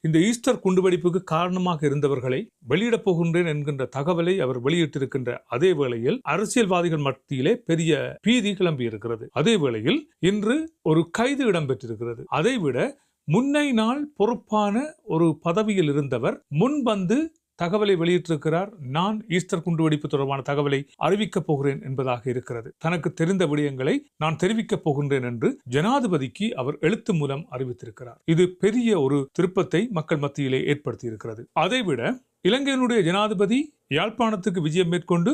இந்த ஈஸ்டர் குண்டுவெடிப்புக்கு காரணமாக இருந்தவர்களை வெளியிடப் போகின்றேன் என்கின்ற தகவலை அவர் வெளியிட்டிருக்கின்ற அதே வேளையில் அரசியல்வாதிகள் மத்தியிலே பெரிய பீதி கிளம்பி இருக்கிறது. அதே வேளையில் இன்று ஒரு கைது இடம்பெற்றிருக்கிறது. அதைவிட முன்னை நாள் பொறுப்பான ஒரு பதவியில் இருந்தவர் முன்வந்து தகவலை வெளியிட்டிருக்கிறார். நான் ஈஸ்டர் குண்டுவெடிப்பு தொடர்பான தகவலை அறிவிக்கப் போகிறேன் என்பதாக இருக்கிறது. தனக்கு தெரிந்த விடயங்களை நான் தெரிவிக்கப் போகின்றேன் என்று ஜனாதிபதிக்கு அவர் எழுத்து மூலம் அறிவித்திருக்கிறார். இது பெரிய ஒரு திருப்பத்தை மக்கள் மத்தியிலே ஏற்படுத்தி இருக்கிறது. அதைவிட இலங்கையினுடைய ஜனாதிபதி யாழ்ப்பாணத்துக்கு விஜயம் மேற்கொண்டு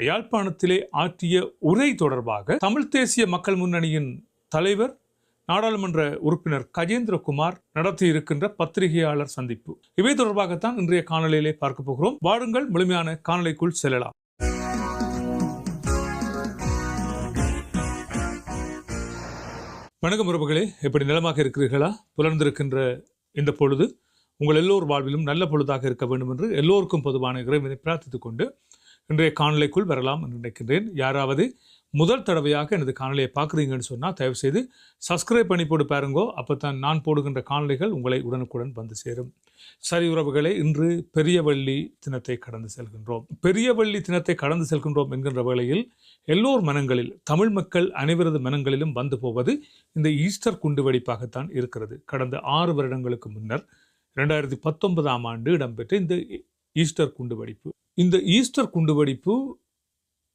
யாழ்ப்பாணத்திலே ஆற்றிய உரை தொடர்பாக தமிழ் தேசிய மக்கள் முன்னணியின் தலைவர் நாடாளுமன்ற உறுப்பினர் கஜேந்திரகுமார் நடத்தி இருக்கின்ற பத்திரிகையாளர் சந்திப்பு, இவை தொடர்பாகத்தான் இன்றைய காணொலியிலே பார்க்க போகிறோம். வாருங்கள் முழுமையான காணொலிக்குள் செல்லலாம். வணக்கம் உறவுகளே, எப்படி நலமாக இருக்கிறீர்களா? புலர்ந்திருக்கின்ற இந்த பொழுது உங்கள் எல்லோர் வாழ்விலும் நல்ல பொழுதாக இருக்க வேண்டும் என்று எல்லோருக்கும் பொதுவான இறைவனை பிரார்த்தித்துக் கொண்டு இன்றைய காணொலிக்குள் வரலாம் என்று நினைக்கின்றேன். யாராவது முதல் தடவையாக எனது காணொலியை பார்க்குறீங்கன்னு சொன்னால் தயவு செய்து சப்ஸ்கிரைப் பண்ணி போட்டு பாருங்கோ. அப்போ தான் நான் போடுகின்ற காணொலிகள் உங்களை உடனுக்குடன் வந்து சேரும். சரி உறவுகளே, இன்று பெரியவள்ளி தினத்தை கடந்து செல்கின்றோம். பெரியவள்ளி தினத்தை கடந்து செல்கின்றோம் என்கின்ற வேளையில் எல்லோர் மனங்களில், தமிழ் மக்கள் அனைவரது மனங்களிலும் வந்து போவது இந்த ஈஸ்டர் குண்டுவெடிப்பாகத்தான் இருக்கிறது. கடந்த 6 வருடங்களுக்கு முன்னர் 2019ஆம் ஆண்டு இடம்பெற்ற இந்த ஈஸ்டர் குண்டுவெடிப்பு, இந்த ஈஸ்டர் குண்டுவெடிப்பு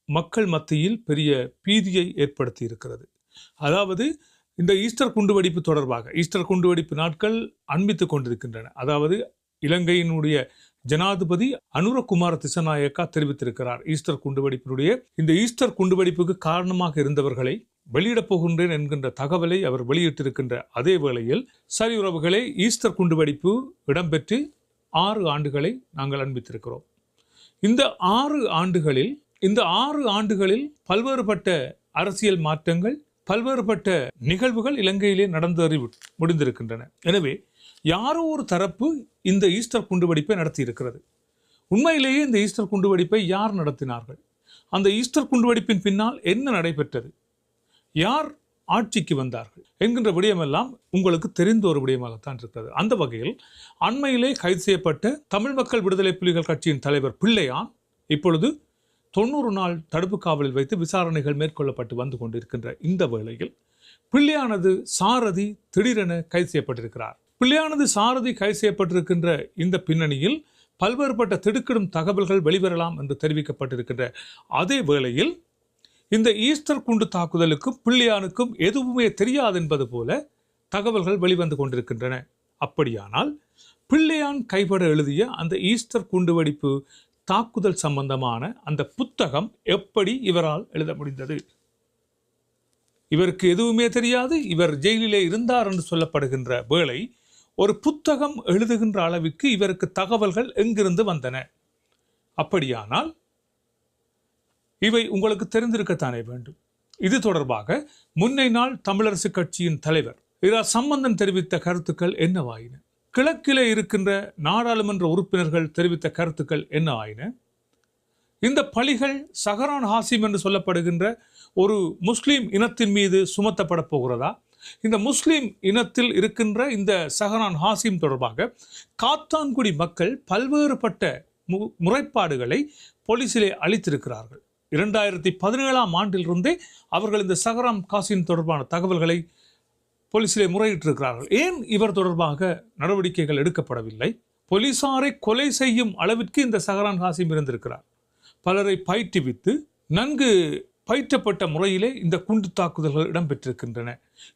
மக்கள் மத்தியில் பெரிய பீதியை ஏற்படுத்தி இருக்கிறது. அதாவது இந்த ஈஸ்டர் குண்டுவெடிப்பு தொடர்பாக ஈஸ்டர் குண்டுவெடிப்பு நாட்கள் அண்மித்துக் கொண்டிருக்கின்றன. அதாவது இலங்கையினுடைய ஜனாதிபதி அனுரகுமார திசநாயக்கா தெரிவித்திருக்கிறார், ஈஸ்டர் குண்டுவெடிப்பினுடைய இந்த ஈஸ்டர் குண்டுவெடிப்புக்கு காரணமாக இருந்தவர்களை வெளியிடப் போகின்றேன் என்கின்ற தகவலை அவர் வெளியிட்டிருக்கின்ற அதே வேளையில், சரி உறவுகளே, ஈஸ்டர் குண்டுவெடிப்பு இடம்பெற்று 6 ஆண்டுகளை நாங்கள் அண்மித்திருக்கிறோம். இந்த 6 ஆண்டுகளில் பல்வேறுபட்ட அரசியல் மாற்றங்கள், பல்வேறுபட்ட நிகழ்வுகள் இலங்கையிலே நடந்தேறி முடிந்திருக்கின்றன. எனவே யாரோ ஒரு தரப்பு இந்த ஈஸ்டர் குண்டுவெடிப்பை நடத்தி இருக்கிறது. உண்மையிலேயே இந்த ஈஸ்டர் குண்டுவெடிப்பை யார் நடத்தினார்கள்? அந்த ஈஸ்டர் குண்டுவெடிப்பின் பின்னால் என்ன நடைபெற்றது? யார் ஆட்சிக்கு வந்தார்கள் என்கின்ற விடயமெல்லாம் உங்களுக்கு தெரிந்த ஒரு விடயமாகத்தான் இருக்கிறது. அந்த வகையில் அண்மையிலே கைது செய்யப்பட்ட தமிழ் மக்கள் விடுதலை புலிகள் கட்சியின் தலைவர் பிள்ளையான் இப்பொழுது 90 நாள் தடுப்பு காவலில் வைத்து விசாரணைகள் மேற்கொள்ளப்பட்டு வந்து கொண்டிருக்கின்ற இந்த வேளையில் பிள்ளையானது சாரதி திடீரென கைது செய்யப்பட்டிருக்கிறார். பிள்ளையானது சாரதி கைது செய்யப்பட்டிருக்கின்ற இந்த பின்னணியில் பல்வேறுபட்ட திடுக்கிடும் தகவல்கள் வெளிவரலாம் என்று தெரிவிக்கப்பட்டிருக்கின்ற அதே வேளையில் இந்த ஈஸ்டர் குண்டு தாக்குதலுக்கும் பிள்ளையானுக்கும் எதுவுமே தெரியாது என்பது போல தகவல்கள் வெளிவந்து கொண்டிருக்கின்றன. அப்படியானால் பிள்ளையான் கைப்பட எழுதிய அந்த ஈஸ்டர் குண்டுவெடிப்பு தாக்குதல் சம்பந்தமான அந்த புத்தகம் எப்படி இவரால் எழுத முடிந்தது? இவருக்கு எதுவுமே தெரியாது, இவர் ஜெயிலிலே இருந்தார் என்று சொல்லப்படுகின்ற வேளை ஒரு புத்தகம் எழுதுகின்ற அளவுக்கு இவருக்கு தகவல்கள் எங்கிருந்து வந்தன? அப்படியானால் இவை உங்களுக்கு தெரிந்திருக்கத்தானே வேண்டும். இது தொடர்பாக முன்னை நாள் தமிழரசு கட்சியின் தலைவர் இரா சம்பந்தன் தெரிவித்த கருத்துக்கள் என்னவாயின? கிழக்கிலே இருக்கின்ற நாடாளுமன்ற உறுப்பினர்கள் தெரிவித்த கருத்துக்கள் என்ன ஆயின? இந்த பழிகள் சஹரான் ஹாசிம் என்று சொல்லப்படுகின்ற ஒரு முஸ்லீம் இனத்தின் மீது சுமத்தப்பட போகிறதா? இந்த முஸ்லீம் இனத்தில் இருக்கின்ற இந்த சஹரான் ஹாசிம் தொடர்பாக காத்தான்குடி மக்கள் பல்வேறுபட்ட முறைப்பாடுகளை போலீசிலே அளித்திருக்கிறார்கள். 2017ஆம் ஆண்டிலிருந்தே அவர்கள் இந்த சஹரான் ஹாசிம் தொடர்பான தகவல்களை போலீசிலே முறையிட்டிருக்கிறார்கள். ஏன் இவர் தொடர்பாக நடவடிக்கைகள் எடுக்கப்படவில்லை? போலீசாரை கொலை செய்யும் அளவிற்கு இந்த சஹரான் ஹாசிம் இருந்திருக்கிறார். பலரை பயிற்றுவித்து நன்கு பயிற்றப்பட்ட முறையிலே இந்த குண்டு தாக்குதல்கள் இடம்பெற்றிருக்கின்றன.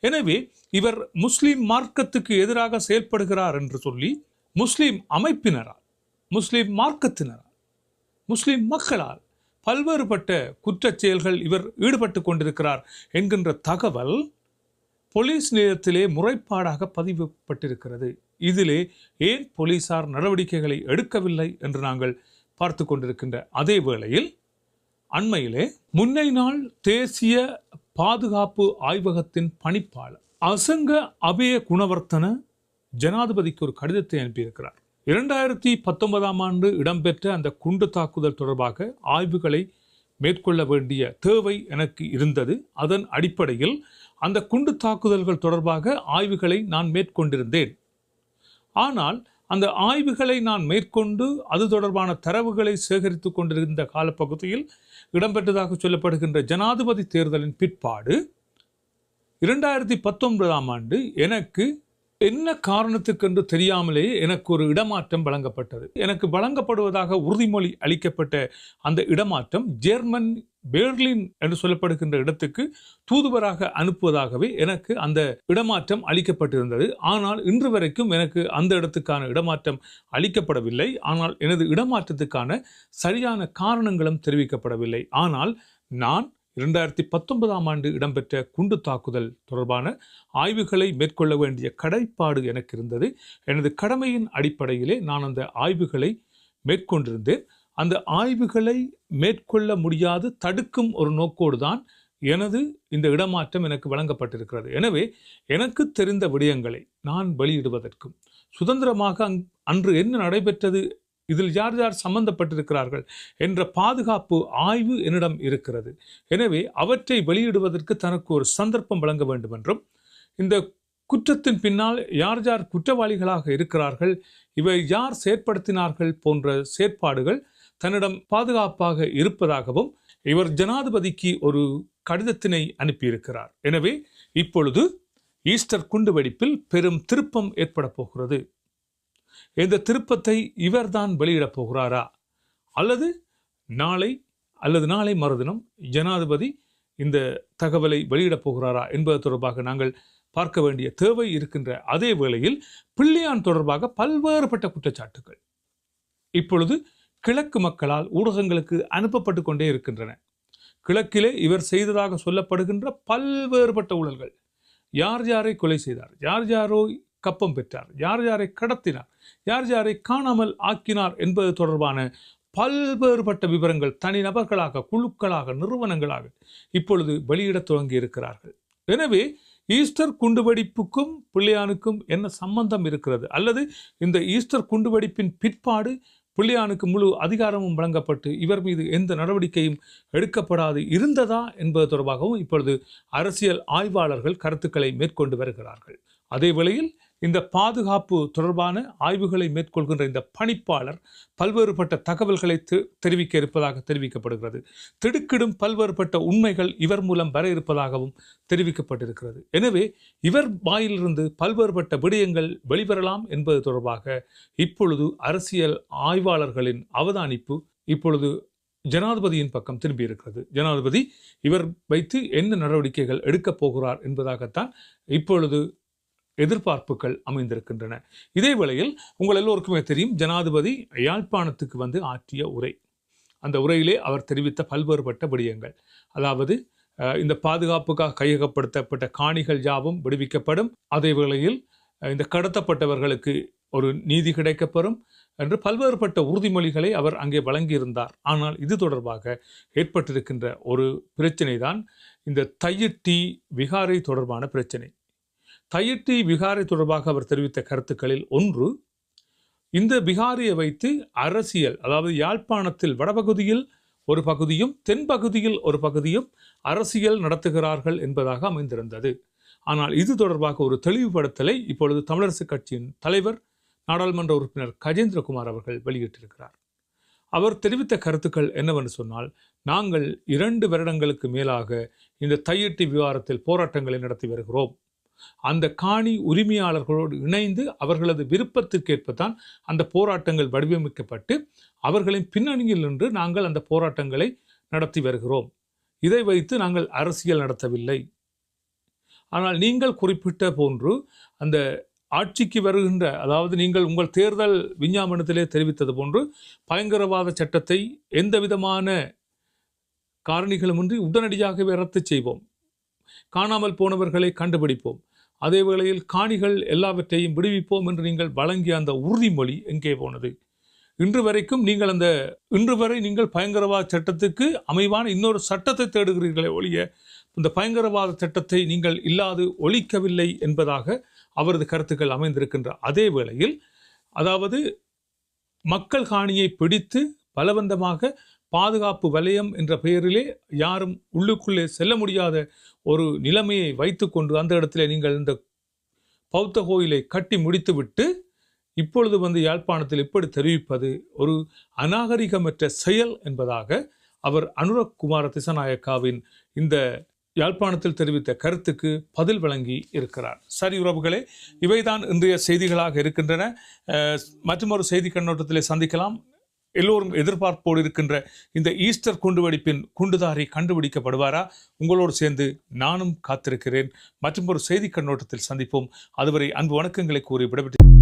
எனவே இவர் முஸ்லீம் மார்க்கத்துக்கு எதிராக செயல்படுகிறார் என்று சொல்லி முஸ்லீம் அமைப்பினரால், முஸ்லீம் மார்க்கத்தினரால், முஸ்லீம் மக்களால் பல்வேறுபட்ட குற்றச் செயல்கள் இவர் ஈடுபட்டு கொண்டிருக்கிறார் என்கின்ற தகவல் போலீஸ் நிலையத்திலே முறைப்பாடாக பதிவுபட்டிருக்கிறது. இதிலே ஏன் போலீசார் நடவடிக்கைகளை எடுக்கவில்லை என்று நாங்கள் பார்த்து கொண்டிருக்கின்ற அதே வேளையில் அண்மையிலே முன்னை நாள் தேசிய பாதுகாப்பு ஆய்வகத்தின் பணிப்பாளர் அசங்க அபய குணவர்த்தன ஜனாதிபதிக்கு ஒரு கடிதத்தை அனுப்பியிருக்கிறார். 2019ஆம் ஆண்டு இடம்பெற்ற அந்த குண்டு தாக்குதல் தொடர்பாக ஆய்வுகளை மேற்கொள்ள வேண்டிய தேவை எனக்கு இருந்தது. அதன் அடிப்படையில் அந்த குண்டு தாக்குதல்கள் தொடர்பாக ஆய்வுகளை நான் மேற்கொண்டிருந்தேன். ஆனால் அந்த ஆய்வுகளை நான் மேற்கொண்டு அது தொடர்பான தரவுகளை சேகரித்து கொண்டிருந்த காலப்பகுதியில் இடம்பெற்றதாக சொல்லப்படுகின்ற ஜனாதிபதி தேர்தலின் பிற்பாடு 2019ஆம் ஆண்டு எனக்கு என்ன காரணத்துக்கென்று தெரியாமலேயே எனக்கு ஒரு இடமாற்றம் வழங்கப்பட்டது. எனக்கு வழங்கப்படுவதாக உறுதிமொழி அளிக்கப்பட்ட அந்த இடமாற்றம் ஜெர்மன் பெர்லின் என்று சொல்லப்படுகின்ற இடத்துக்கு தூதுவராக அனுப்புவதாகவே எனக்கு அந்த இடமாற்றம் அளிக்கப்பட்டிருந்தது. ஆனால் இன்று வரைக்கும் எனக்கு அந்த இடத்துக்கான இடமாற்றம் அளிக்கப்படவில்லை. ஆனால் எனது இடமாற்றத்துக்கான சரியான காரணங்களும் தெரிவிக்கப்படவில்லை. ஆனால் நான் 2019ஆம் ஆண்டு இடம்பெற்ற குண்டு தாக்குதல் தொடர்பான ஆய்வுகளை மேற்கொள்ள வேண்டிய கடைப்பாடு எனக்கு இருந்தது. எனது கடமையின் அடிப்படையிலே நான் அந்த ஆய்வுகளை மேற்கொண்டிருந்தேன். அந்த ஆய்வுகளை மேற்கொள்ள முடியாது தடுக்கும் ஒரு நோக்கோடு தான் எனது இந்த இடமாற்றம் எனக்கு வழங்கப்பட்டிருக்கிறது. எனவே எனக்கு தெரிந்த விடயங்களை நான் வெளியிடுவதற்கும் சுதந்திரமாக அன்று என்ன நடைபெற்றது, இதில் யார் யார் சம்பந்தப்பட்டிருக்கிறார்கள் என்ற பாதுகாப்பு ஆய்வு என்னிடம் இருக்கிறது. எனவே அவற்றை வெளியிடுவதற்கு தனக்கு ஒரு சந்தர்ப்பம் வழங்க வேண்டும் என்றும், இந்த குற்றத்தின் பின்னால் யார் யார் குற்றவாளிகளாக இருக்கிறார்கள், இவை யார் செயற்படுத்தினார்கள் போன்ற செயற்பாடுகள் தன்னிடம் பாதுகாப்பாக இருப்பதாகவும் இவர் ஜனாதிபதிக்கு ஒரு கடிதத்தினை அனுப்பியிருக்கிறார். எனவே இப்பொழுது ஈஸ்டர் குண்டுவெடிப்பில் பெரும் திருப்பம் ஏற்பட போகிறது. இந்த திருப்பத்தை இவர்தான் வெளியிடப் போகிறாரா, அல்லது நாளை மறுதினம் ஜனாதிபதி இந்த தகவலை வெளியிடப் போகிறாரா என்பது தொடர்பாக நாங்கள் பார்க்க வேண்டிய தேவை இருக்கின்ற அதே வேளையில் பிள்ளையான் தொடர்பாக பல்வேறுபட்ட குற்றச்சாட்டுகள் இப்பொழுது கிழக்கு மக்களால் ஊடகங்களுக்கு அனுப்பப்பட்டு கொண்டே இருக்கின்றன. கிழக்கிலே இவர் செய்ததாக சொல்லப்படுகின்ற பல்வேறுபட்ட ஊழல்கள், யார் யாரை கொலை செய்தார், யார் யாரோ கப்பம் பெற்றார், யார் யாரை கடத்தினார், யார் யாரை காணாமல் ஆக்கினார் என்பது தொடர்பான பல்வேறுபட்ட விவரங்கள் தனிநபர்களாக, குழுக்களாக, நிறுவனங்களாக இப்பொழுது வெளியிட துவங்கி இருக்கிறார்கள். எனவே ஈஸ்டர் குண்டுவெடிப்புக்கும் பிள்ளையானுக்கும் என்ன சம்பந்தம் இருக்கிறது, அல்லது இந்த ஈஸ்டர் குண்டுவெடிப்பின் பிற்பாடு பிள்ளையானுக்கு முழு அதிகாரமும் வழங்கப்பட்டு இவர் மீது எந்த நடவடிக்கையும் எடுக்கப்படாது இருந்ததா என்பது தொடர்பாகவும் இப்பொழுது அரசியல் ஆய்வாளர்கள் கருத்துக்களை மேற்கொண்டு வருகிறார்கள். அதே வேளையில் இந்த பாதுகாப்பு தொடர்பான ஆய்வுகளை மேற்கொள்கின்ற இந்த பணிப்பாளர் பல்வேறுபட்ட தகவல்களை தெரிவிக்க இருப்பதாக தெரிவிக்கப்படுகிறது. திடுக்கிடும் பல்வேறுபட்ட உண்மைகள் இவர் மூலம் வர இருப்பதாகவும் தெரிவிக்கப்பட்டிருக்கிறது. எனவே இவர் வாயிலிருந்து பல்வேறுபட்ட விடயங்கள் வெளிவரலாம் என்பது தொடர்பாக இப்பொழுது அரசியல் ஆய்வாளர்களின் அவதானிப்பு இப்பொழுது ஜனாதிபதியின் பக்கம் திரும்பியிருக்கிறது. ஜனாதிபதி இவர் வைத்து என்ன நடவடிக்கைகள் எடுக்கப் போகிறார் என்பதாகத்தான் இப்பொழுது எதிர்பார்ப்புகள் அமைந்திருக்கின்றன. இதே வேளையில் உங்கள் எல்லோருக்குமே தெரியும், ஜனாதிபதி யாழ்ப்பாணத்துக்கு வந்து ஆற்றிய உரை, அந்த உரையிலே அவர் தெரிவித்த பல்வேறுபட்ட விடயங்கள், அதாவது இந்த பாதுகாப்புக்காக கையகப்படுத்தப்பட்ட காணிகள் யாவும் விடுவிக்கப்படும், அதே வேளையில் இந்த கடத்தப்பட்டவர்களுக்கு ஒரு நீதி கிடைக்கப்பெறும் என்று பல்வேறுபட்ட உறுதிமொழிகளை அவர் அங்கே வழங்கியிருந்தார். ஆனால் இது தொடர்பாக ஏற்பட்டிருக்கின்ற ஒரு பிரச்சனை தான் இந்த தையிட்டி விகாரை தொடர்பான பிரச்சனை. தையிட்டி விகாரை தொடர்பாக அவர் தெரிவித்த கருத்துக்களில் ஒன்று, இந்த விகாரியை வைத்து அரசியல், அதாவது யாழ்ப்பாணத்தில் வடபகுதியில் ஒரு பகுதியும் தென்பகுதியில் ஒரு பகுதியும் அரசியல் நடத்துகிறார்கள் என்பதாக அமைந்திருந்தது. ஆனால் இது தொடர்பாக ஒரு தெளிவுபடுத்தலை இப்பொழுது தமிழரசு கட்சியின் தலைவர் நாடாளுமன்ற உறுப்பினர் கஜேந்திரகுமார் அவர்கள் வெளியிட்டிருக்கிறார். அவர் தெரிவித்த கருத்துக்கள் என்னவென்று சொன்னால், நாங்கள் 2 வருடங்களுக்கு மேலாக இந்த தையிட்டி விவகாரத்தில் போராட்டங்களை நடத்தி வருகிறோம். அந்த காணி உரிமையாளர்களோடு இணைந்து அவர்களது விருப்பத்திற்கேற்பதான் அந்த போராட்டங்கள் வடிவமைக்கப்பட்டு அவர்களின் பின்னணியில் நின்று நாங்கள் அந்த போராட்டங்களை நடத்தி வருகிறோம். இதை வைத்து நாங்கள் அரசியல் நடத்தவில்லை. ஆனால் நீங்கள் குறிப்பிட்ட போன்று அந்த ஆட்சிக்கு வருகின்ற, அதாவது நீங்கள் உங்கள் தேர்தல் விஞ்ஞாபனத்திலே தெரிவித்தது போன்று பயங்கரவாத சட்டத்தை எந்த விதமான காரணிகளுமின்றி உடனடியாகவே ரத்து செய்வோம், காணாமல் போனவர்களை கண்டுபிடிப்போம், அதே வேளையில் காணிகள் எல்லாவற்றையும் விடுவிப்போம் என்று நீங்கள் வழங்கிய அந்த உறுதிமொழி எங்கே போனது? இன்று வரை நீங்கள் பயங்கரவாத சட்டத்துக்கு அமைவான இன்னொரு சட்டத்தை தேடுகிறீர்களே ஒழிய இந்த பயங்கரவாத சட்டத்தை நீங்கள் இல்லாது ஒழிக்கவில்லை என்பதாக அவரது கருத்துக்கள் அமைந்திருக்கின்ற அதே வேளையில், அதாவது மக்கள் காணியை பிடித்து பலவந்தமாக பாதுகாப்பு வலயம் என்ற பெயரிலே யாரும் உள்ளுக்குள்ளே செல்ல முடியாத ஒரு நிலைமையை வைத்துக்கொண்டு அந்த இடத்துல நீங்கள் இந்த பௌத்த கோயிலை கட்டி முடித்துவிட்டு இப்பொழுது வந்து யாழ்ப்பாணத்தில் இப்படி தெரிவிப்பது ஒரு அநாகரிகமற்ற செயல் என்பதாக அவர் அனுரகுமார திசாநாயக்காவின் இந்த யாழ்ப்பாணத்தில் தெரிவித்த கருத்துக்கு பதில் வழங்கி இருக்கிறார். சரி உறவுகளே, இவைதான் இன்றைய செய்திகளாக இருக்கின்றன. மற்றொரு செய்தி கண்ணோட்டத்திலே சந்திக்கலாம். எல்லோரும் எதிர்பார்ப்போடு இருக்கின்ற இந்த ஈஸ்டர் குண்டுவெடிப்பின் குண்டுதாரி கண்டுபிடிக்கப்படுவாரா? உங்களோடு சேர்ந்து நானும் காத்திருக்கிறேன். மற்றும் ஒரு செய்தி கண்ணோட்டத்தில் சந்திப்போம். அதுவரை அன்பு வணக்கங்களை கூறி விடைபெற்று